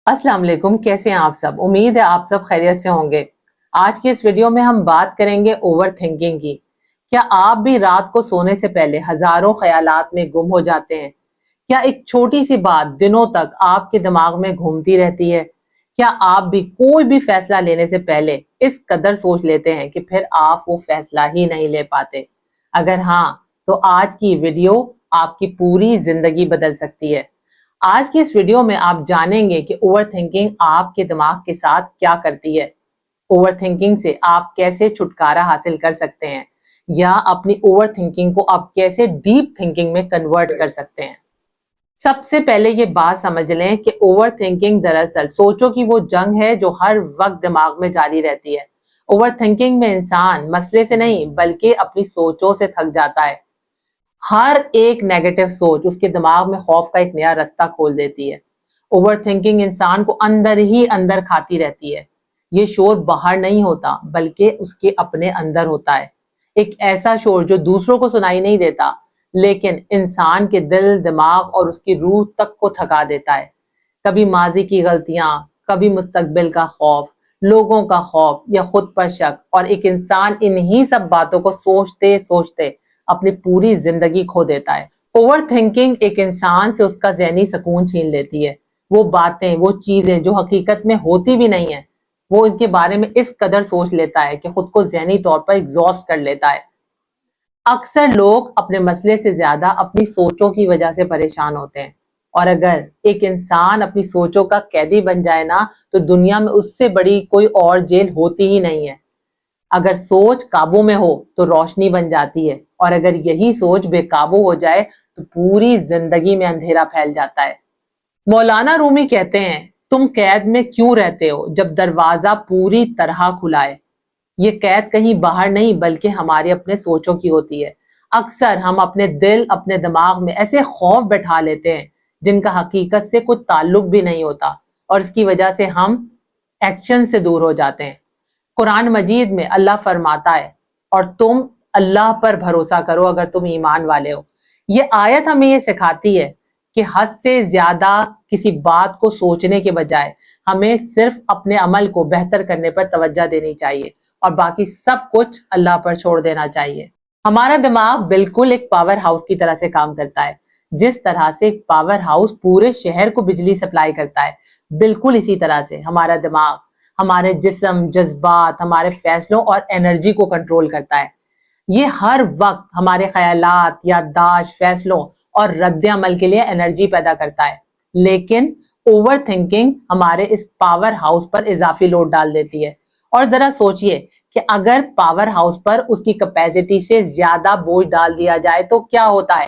अस्सलाम वालेकुम, कैसे हैं आप सब। उम्मीद है आप सब खैरियत से होंगे। आज की इस वीडियो में हम बात करेंगे ओवर थिंकिंग की। क्या आप भी रात को सोने से पहले हजारों ख्यालात में गुम हो जाते हैं? क्या एक छोटी सी बात दिनों तक आपके दिमाग में घूमती रहती है? क्या आप भी कोई भी फैसला लेने से पहले इस कदर सोच लेते हैं कि फिर आप वो फैसला ही नहीं ले पाते? अगर हाँ, तो आज की वीडियो आपकी पूरी जिंदगी बदल सकती है। आज की इस वीडियो में आप जानेंगे कि ओवर थिंकिंग आपके दिमाग के साथ क्या करती है, ओवर थिंकिंग से आप कैसे छुटकारा हासिल कर सकते हैं, या अपनी ओवर थिंकिंग को आप कैसे डीप थिंकिंग में कन्वर्ट कर सकते हैं। सबसे पहले ये बात समझ लें कि ओवर थिंकिंग दरअसल सोचों की वो जंग है जो हर वक्त दिमाग में जारी रहती है। ओवर थिंकिंग में इंसान मसले से नहीं बल्कि अपनी सोचों से थक जाता है। हर एक नेगेटिव सोच उसके दिमाग में खौफ का एक नया रास्ता खोल देती है। ओवर थिंकिंग इंसान को अंदर ही अंदर खाती रहती है। ये शोर बाहर नहीं होता बल्कि उसके अपने अंदर होता है। एक ऐसा शोर जो दूसरों को सुनाई नहीं देता, लेकिन इंसान के दिल, दिमाग और उसकी रूह तक को थका देता है। कभी माजी की गलतियां, कभी मुस्तकबिल का खौफ, लोगों का खौफ या खुद पर शक, और एक इंसान इन्हीं सब बातों को सोचते सोचते अपनी पूरी जिंदगी खो देता है। ओवर थिंकिंग एक इंसान से उसका ज़हनी सुकून छीन लेती है। वो बातें, वो चीजें जो हकीकत में होती भी नहीं है, वो इनके बारे में इस कदर सोच लेता है कि खुद को ज़हनी तौर पर एग्जॉस्ट कर लेता है। अक्सर लोग अपने मसले से ज्यादा अपनी सोचों की वजह से परेशान होते हैं, और अगर एक इंसान अपनी सोचों का कैदी बन जाए ना, तो दुनिया में उससे बड़ी कोई और जेल होती ही नहीं है। अगर सोच काबू में हो तो रोशनी बन जाती है, और अगर यही सोच बेकाबू हो जाए तो पूरी जिंदगी में अंधेरा फैल जाता है। मौलाना रूमी कहते हैं, तुम कैद में क्यों रहते हो जब दरवाजा पूरी तरह खुला है। ये कैद कहीं बाहर नहीं बल्कि हमारे अपने सोचों की होती है। अक्सर हम अपने दिल, अपने दिमाग में ऐसे खौफ बैठा लेते हैं जिनका हकीकत से कुछ ताल्लुक भी नहीं होता, और इसकी वजह से हम एक्शन से दूर हो जाते हैं। कुरान मजीद में अल्लाह फरमाता है, और तुम अल्लाह पर भरोसा करो अगर तुम ईमान वाले हो। ये आयत हमें ये सिखाती है कि हद से ज्यादा किसी बात को सोचने के बजाय हमें सिर्फ अपने अमल को बेहतर करने पर तवज्जो देनी चाहिए, और बाकी सब कुछ अल्लाह पर छोड़ देना चाहिए। हमारा दिमाग बिल्कुल एक पावर हाउस की तरह से काम करता है। जिस तरह से एक पावर हाउस पूरे शहर को बिजली सप्लाई करता है, बिल्कुल इसी तरह से हमारा दिमाग हमारे जिस्म, जज्बात, हमारे फैसलों और एनर्जी को कंट्रोल करता है। ये हर वक्त हमारे ख्यालात, याददाश्त, फैसलों और रद्द-ए-अमल के लिए एनर्जी पैदा करता है। लेकिन ओवर थिंकिंग हमारे इस पावर हाउस पर इजाफी लोड डाल देती है। और जरा सोचिए कि अगर पावर हाउस पर उसकी कैपेसिटी से ज्यादा बोझ डाल दिया जाए तो क्या होता है।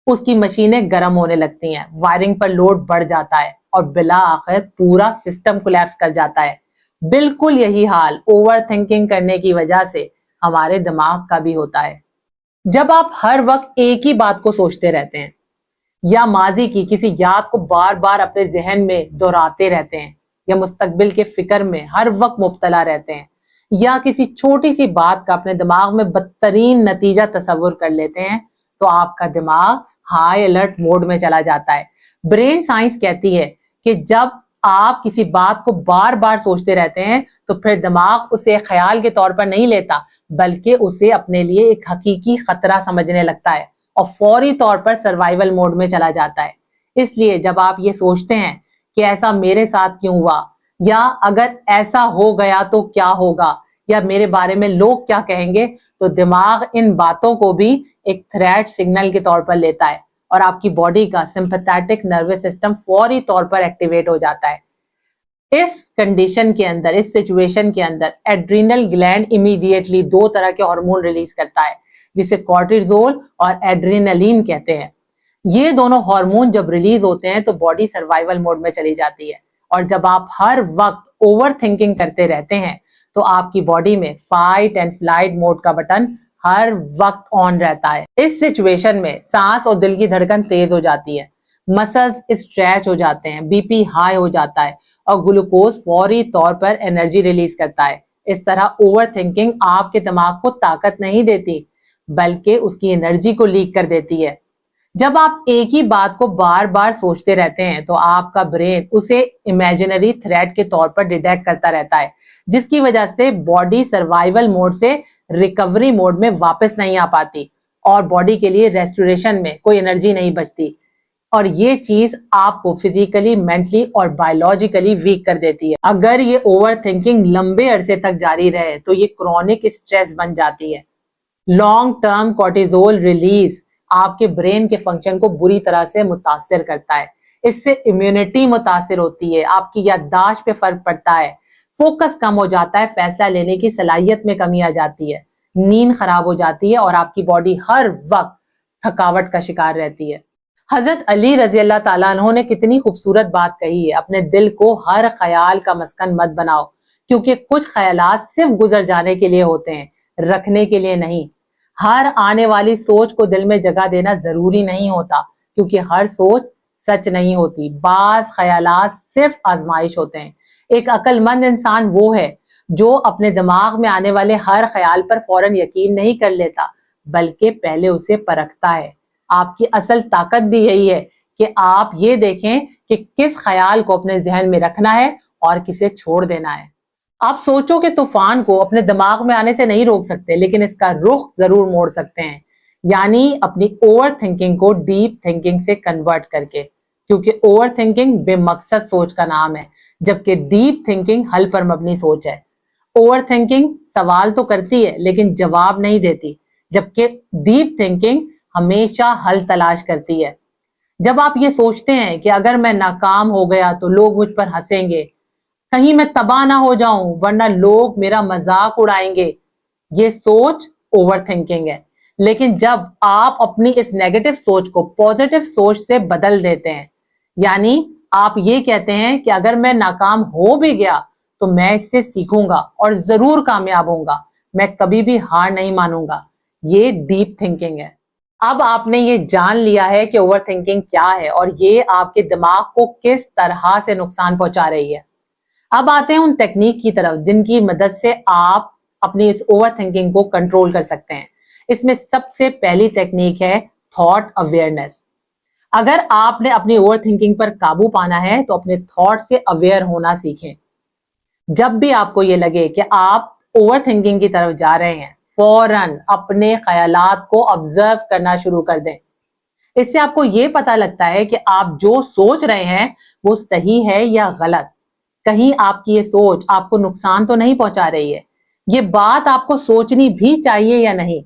उसकी मशीनें गर्म होने लगती हैं, वायरिंग पर लोड बढ़ जाता है, और बिला आखिर पूरा सिस्टम कोलैप्स कर जाता है। बिल्कुल यही हाल ओवर थिंकिंग करने की वजह से हमारे दिमाग का भी होता है। जब आप हर वक्त एक ही बात को सोचते रहते हैं, या माजी की किसी याद को बार बार अपने जहन में दोहराते रहते हैं, या मुस्तकबिल के फिक्र में हर वक्त मुब्तला रहते हैं, या किसी छोटी सी बात का अपने दिमाग में बदतरीन नतीजा तस्वुर कर लेते हैं, तो आपका दिमाग हाई अलर्ट मोड में चला जाता है। ब्रेन साइंस कहती है कि जब आप किसी बात को बार बार सोचते रहते हैं तो फिर दिमाग उसे ख्याल के तौर पर नहीं लेता बल्कि उसे अपने लिए एक हकीकी खतरा समझने लगता है, और फौरी तौर पर सर्वाइवल मोड में चला जाता है। इसलिए जब आप ये सोचते हैं कि ऐसा मेरे साथ क्यों हुआ, या अगर ऐसा हो गया तो क्या होगा, या मेरे बारे में लोग क्या कहेंगे, तो दिमाग इन बातों को भी एक थ्रेट सिग्नल के तौर पर लेता है, और आपकी बॉडी का सिंपैथेटिक नर्वस सिस्टम फौरी तौर पर एक्टिवेट हो जाता है। इस कंडीशन के अंदर, इस सिचुएशन के अंदर एड्रिनल ग्लैंड इमीडिएटली दो तरह के हार्मोन रिलीज करता है, जिसे कॉर्टिसोल और एड्रेनलिन कहते हैं। ये दोनों हार्मोन जब रिलीज होते हैं तो बॉडी सर्वाइवल मोड में चली जाती है, और जब आप हर वक्त ओवर थिंकिंग करते रहते हैं तो आपकी बॉडी में फाइट एंड फ्लाइट मोड का बटन हर वक्त ऑन रहता है। इस सिचुएशन में सांस और दिल की धड़कन तेज हो जाती है, मसल्स स्ट्रेच हो जाते हैं, बीपी हाई हो जाता है, और ग्लूकोज फौरी तौर पर एनर्जी रिलीज करता है। इस तरह ओवर थिंकिंग आपके दिमाग को ताकत नहीं देती बल्कि उसकी एनर्जी को लीक कर देती है। जब आप एक ही बात को बार बार सोचते रहते हैं तो आपका ब्रेन उसे इमेजिनरी थ्रेट के तौर पर डिटेक्ट करता रहता है, जिसकी वजह से बॉडी सर्वाइवल मोड से रिकवरी मोड में वापस नहीं आ पाती और बॉडी के लिए रेस्टोरेशन में कोई एनर्जी नहीं बचती, और ये चीज आपको फिजिकली, मेंटली और बायोलॉजिकली वीक कर देती है। अगर ये ओवर थिंकिंग लंबे अरसे तक जारी रहे तो ये क्रॉनिक स्ट्रेस बन जाती है। लॉन्ग टर्म कॉर्टिजोल रिलीज आपके ब्रेन के फंक्शन को बुरी तरह से मुतासिर करता है। इससे इम्यूनिटी मुतासिर होती है, आपकी याददाश्त पे फर्क पड़ता है, फोकस कम हो जाता है, फैसला लेने की सलाहियत में कमी आ जाती है, नींद खराब हो जाती है और आपकी बॉडी हर वक्त थकावट का शिकार रहती है। हजरत अली रजी अल्लाह ताला अन्हु ने कितनी खूबसूरत बात कही है, अपने दिल को हर ख्याल का मस्कन मत बनाओ, क्योंकि कुछ ख्यालात सिर्फ गुजर जाने के लिए होते हैं, रखने के लिए नहीं। हर आने वाली सोच को दिल में जगह देना जरूरी नहीं होता, क्योंकि हर सोच सच नहीं होती। बाज ख्यालात सिर्फ आजमाइश होते हैं। एक अक्लमंद इंसान वो है जो अपने दिमाग में आने वाले हर ख्याल पर फौरन यकीन नहीं कर लेता, बल्कि पहले उसे परखता है। आपकी असल ताकत भी यही है कि आप ये देखें कि किस ख्याल को अपने जहन में रखना है और किसे छोड़ देना है। आप सोचों के तूफान को अपने दिमाग में आने से नहीं रोक सकते, लेकिन इसका रुख जरूर मोड़ सकते हैं, यानी अपनी ओवर थिंकिंग को डीप थिंकिंग से कन्वर्ट करके, क्योंकि ओवर थिंकिंग बेमकसद सोच का नाम है, जबकि डीप थिंकिंग हल पर मबनी सोच है। ओवर थिंकिंग सवाल तो करती है लेकिन जवाब नहीं देती, जबकि डीप थिंकिंग हमेशा हल तलाश करती है। जब आप ये सोचते हैं कि अगर मैं नाकाम हो गया तो लोग मुझ पर हंसेंगे, कहीं मैं तबाह ना हो जाऊं वरना लोग मेरा मजाक उड़ाएंगे, ये सोच ओवर थिंकिंग है। लेकिन जब आप अपनी इस नेगेटिव सोच को पॉजिटिव सोच से बदल देते हैं, यानी आप ये कहते हैं कि अगर मैं नाकाम हो भी गया तो मैं इससे सीखूंगा और जरूर कामयाब होऊंगा, मैं कभी भी हार नहीं मानूंगा, ये डीप थिंकिंग है। अब आपने ये जान लिया है कि ओवर थिंकिंग क्या है और ये आपके दिमाग को किस तरह से नुकसान पहुंचा रही है। अब आते हैं उन टेक्निक की तरफ जिनकी मदद से आप अपनी इस ओवर थिंकिंग को कंट्रोल कर सकते हैं। इसमें सबसे पहली टेक्निक है थॉट अवेयरनेस। अगर आपने अपनी ओवर थिंकिंग पर काबू पाना है तो अपने थॉट से अवेयर होना सीखें। जब भी आपको ये लगे कि आप ओवर थिंकिंग की तरफ जा रहे हैं, फौरन अपने ख्यालात को ऑब्जर्व करना शुरू कर दें। इससे आपको ये पता लगता है कि आप जो सोच रहे हैं वो सही है या गलत। कहीं आपकी ये सोच आपको नुकसान तो नहीं पहुंचा रही है, ये बात आपको सोचनी भी चाहिए या नहीं,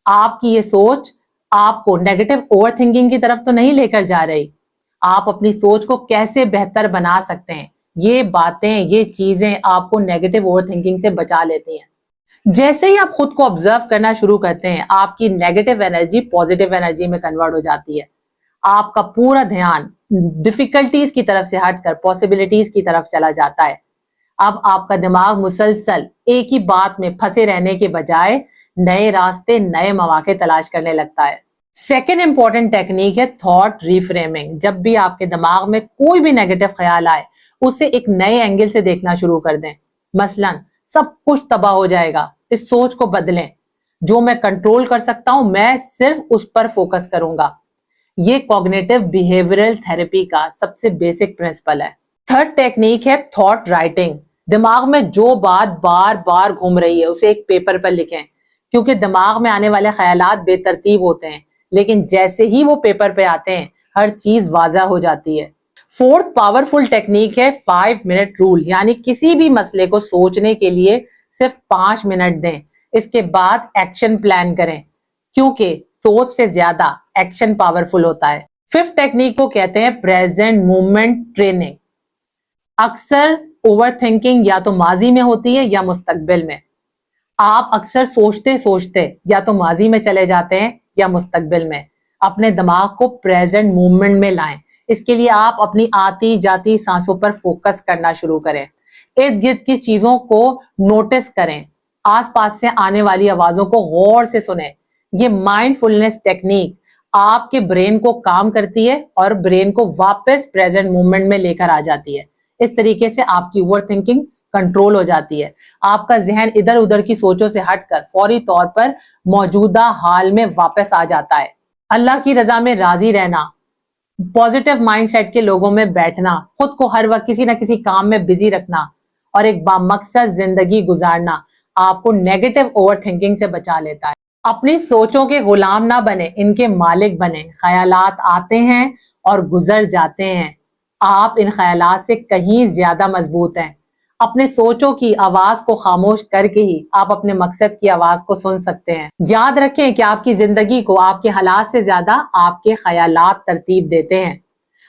आपकी ये सोच आपको नेगेटिव ओवर थिंकिंग की तरफ तो नहीं लेकर जा रही। आप अपनी सोच को कैसे बेहतर बना सकते हैं, ये बातें, ये चीजें आपको नेगेटिव ओवर थिंकिंग से बचा लेती हैं। जैसे ही आप खुद को ऑब्जर्व करना शुरू करते हैं, आपकी नेगेटिव एनर्जी पॉजिटिव एनर्जी में कन्वर्ट हो जाती है। आपका पूरा ध्यान डिफिकल्टीज की तरफ से हटकर पॉसिबिलिटीज की तरफ चला जाता है। अब आपका दिमाग मुसलसल एक ही बात में फंसे रहने के बजाय नए रास्ते, नए मौके तलाश करने लगता है। सेकेंड इंपॉर्टेंट टेक्निक है थॉट रिफ्रेमिंग। जब भी आपके दिमाग में कोई भी नेगेटिव ख्याल आए, उसे एक नए एंगल से देखना शुरू कर दें। मसलन, सब कुछ तबाह हो जाएगा, इस सोच को बदलें। जो मैं कंट्रोल कर सकता हूं, मैं सिर्फ उस पर फोकस करूंगा। ये कॉग्निटिव बिहेवियरल थेरेपी का सबसे बेसिक प्रिंसिपल है। थर्ड टेक्निक है थॉट राइटिंग। दिमाग में जो बात बार बार घूम रही है उसे एक पेपर पर लिखें, क्योंकि दिमाग में आने वाले ख्यालात बेतरतीब होते हैं, लेकिन जैसे ही वो पेपर पे आते हैं हर चीज वाज़ा हो जाती है। फोर्थ पावरफुल टेक्निक है 5 मिनट रूल, यानी किसी भी मसले को सोचने के लिए सिर्फ 5 मिनट दें, इसके बाद एक्शन प्लान करें, क्योंकि सोच से ज्यादा एक्शन पावरफुल होता है। फिफ्थ टेक्निक को कहते हैं प्रेजेंट मूवमेंट ट्रेनिंग। अक्सर ओवर थिंकिंग या तो माजी में होती है या मुस्तकबिल में। आप अक्सर सोचते सोचते या तो माजी में चले जाते हैं या मुस्तकबिल में। अपने दिमाग को प्रेजेंट मूवमेंट में लाएं। इसके लिए आप अपनी आती जाती सांसों पर फोकस करना शुरू करें। इर्द गिर्द की चीजों को नोटिस करें, आसपास से आने वाली आवाजों को गौर से सुनें। ये माइंडफुलनेस टेक्निक आपके ब्रेन को काम करती है और ब्रेन को वापस प्रेजेंट मूवमेंट में लेकर आ जाती है। इस तरीके से आपकी ओवर थिंकिंग कंट्रोल हो जाती है। आपका जहन इधर उधर की सोचों से हटकर फौरी तौर पर मौजूदा हाल में वापस आ जाता है। اللہ کی रजा में राजी रहना, पॉजिटिव माइंडसेट के लोगों में बैठना, खुद को हर वक्त किसी ना किसी काम में बिजी रखना और एक बामकसद जिंदगी गुजारना आपको नेगेटिव ओवर थिंकिंग से बचा लेता है। अपनी सोचों के गुलाम ना बने, इनके मालिक बने। ख्यालात आते हैं और गुजर जाते हैं, आप इन ख्यालात से कहीं ज्यादा मजबूत हैं। अपने सोचों की आवाज को खामोश करके ही आप अपने मकसद की आवाज को सुन सकते हैं। याद रखें कि आपकी जिंदगी को आपके हालात से ज्यादा आपके ख्यालात तरतीब देते हैं।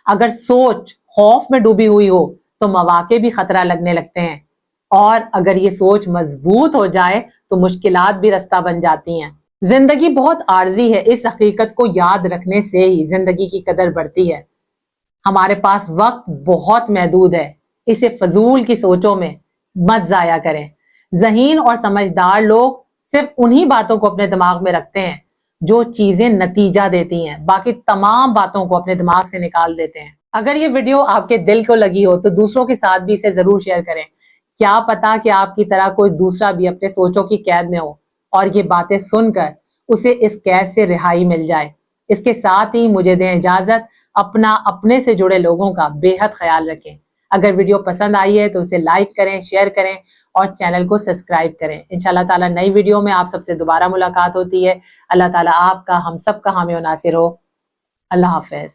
अगर सोच खौफ में डूबी हुई हो तो मौके भी खतरा लगने लगते हैं, और अगर ये सोच मजबूत हो जाए तो मुश्किलात भी रास्ता बन जाती हैं। जिंदगी बहुत आर्जी है, इस हकीकत को याद रखने से ही जिंदगी की कदर बढ़ती है। हमारे पास वक्त बहुत महदूद है, इसे फजूल की सोचों में मत जाया करें। ज़हीन और समझदार लोग सिर्फ उन्हीं बातों को अपने दिमाग में रखते हैं जो चीजें नतीजा देती हैं, बाकी तमाम बातों को अपने दिमाग से निकाल देते हैं। अगर ये वीडियो आपके दिल को लगी हो तो दूसरों के साथ भी इसे जरूर शेयर करें। क्या पता कि आपकी तरह कोई दूसरा भी अपने सोचों की कैद में हो और ये बातें सुनकर उसे इस कैद से रिहाई मिल जाए। इसके साथ ही मुझे दें इजाजत, अपना अपने से जुड़े लोगों का बेहद ख्याल रखें। अगर वीडियो पसंद आई है तो उसे लाइक करें, शेयर करें और चैनल को सब्सक्राइब करें। इंशाल्लाह ताला नई वीडियो में आप सबसे दोबारा मुलाकात होती है। अल्लाह ताला आपका हम सब का हामी और नासिर हो। अल्लाह हाफिज।